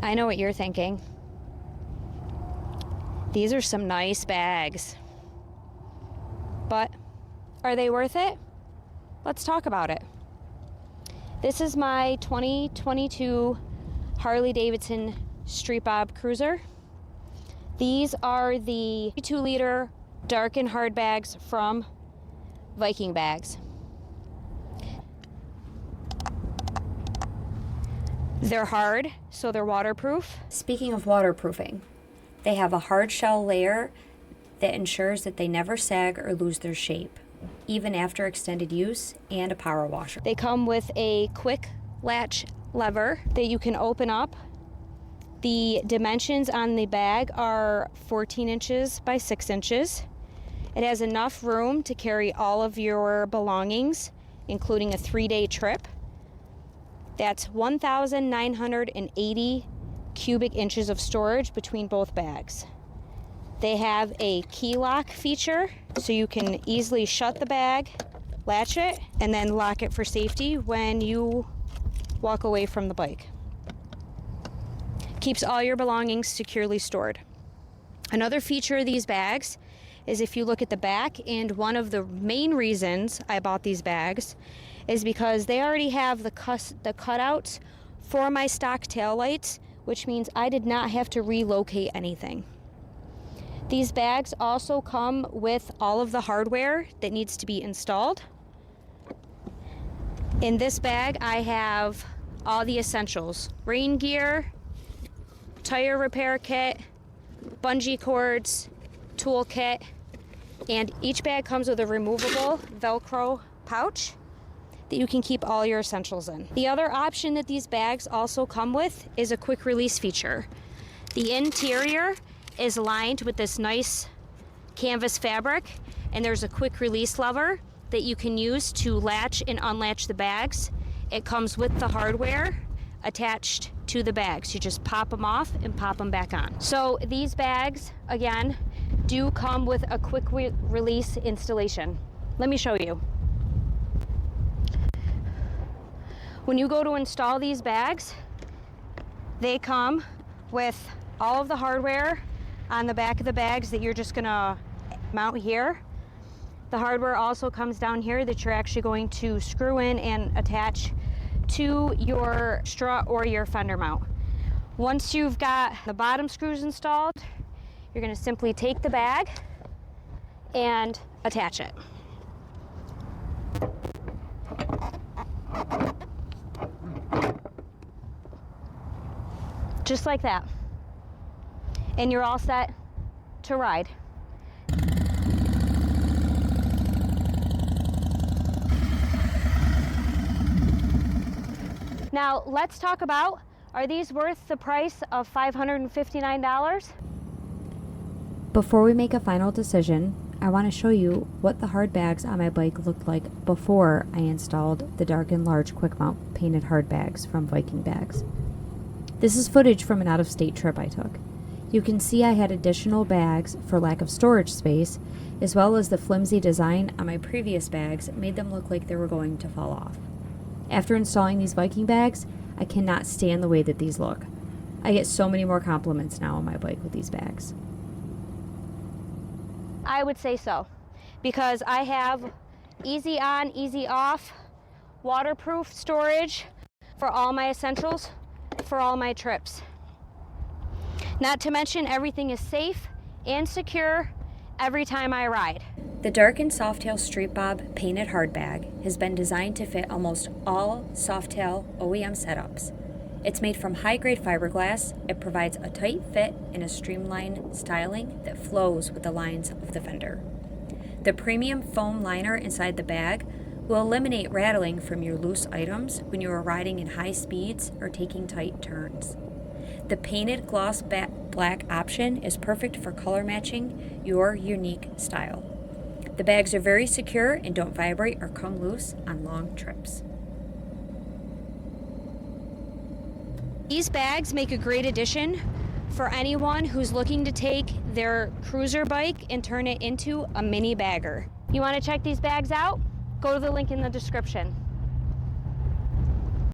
I know what you're thinking. These are some nice bags. But are they worth it? Let's talk about it. This is my 2022 Harley Davidson Street Bob Cruiser. These are the 2-liter Darkin hard bags from Viking Bags. They're hard, so they're waterproof. Speaking of waterproofing, they have a hard shell layer that ensures that they never sag or lose their shape, even after extended use, and a power washer. They come with a quick latch lever that you can open up. The dimensions on the bag are 14 inches by 6 inches. It has enough room to carry all of your belongings, including a 3-day trip. That's 1,980 cubic inches of storage between both bags. They have a key lock feature, so you can easily shut the bag, latch it, and then lock it for safety when you walk away from the bike. Keeps all your belongings securely stored. Another feature of these bags is if you look at the back, and one of the main reasons I bought these bags is because they already have the cutouts for my stock taillights, which means I did not have to relocate anything. These bags also come with all of the hardware that needs to be installed. In this bag, I have all the essentials: rain gear, tire repair kit, bungee cords, tool kit, and each bag comes with a removable Velcro pouch that you can keep all your essentials in. The other option that these bags also come with is a quick release feature. The interior is lined with this nice canvas fabric, and there's a quick release lever that you can use to latch and unlatch the bags. It comes with the hardware attached to the bags. You just pop them off and pop them back on. So these bags, again, do come with a quick release installation. Let me show you. When you go to install these bags, they come with all of the hardware on the back of the bags that you're just gonna mount here. The hardware also comes down here that you're actually going to screw in and attach to your strut or your fender mount. Once you've got the bottom screws installed, you're gonna simply take the bag and attach it. Just like that. And you're all set to ride. Now let's talk about, are these worth the price of $559? Before we make a final decision, I want to show you what the hard bags on my bike looked like before I installed the Darkin large quick mount painted hard bags from Viking Bags. This is footage from an out-of-state trip I took. You can see I had additional bags for lack of storage space, as well as the flimsy design on my previous bags made them look like they were going to fall off. After installing these Viking bags, I cannot stand the way that these look. I get so many more compliments now on my bike with these bags. I would say so, because I have easy on, easy off, waterproof storage for all my essentials, for all my trips. Not to mention, everything is safe and secure every time I ride. The Darkin Softail Street Bob painted hard bag has been designed to fit almost all Softail OEM setups. It's made from high-grade fiberglass. It provides a tight fit and a streamlined styling that flows with the lines of the fender. The premium foam liner inside the bag will eliminate rattling from your loose items when you are riding in high speeds or taking tight turns. The painted gloss black option is perfect for color matching your unique style. The bags are very secure and don't vibrate or come loose on long trips. These bags make a great addition for anyone who's looking to take their cruiser bike and turn it into a mini bagger. You want to check these bags out? Go to the link in the description.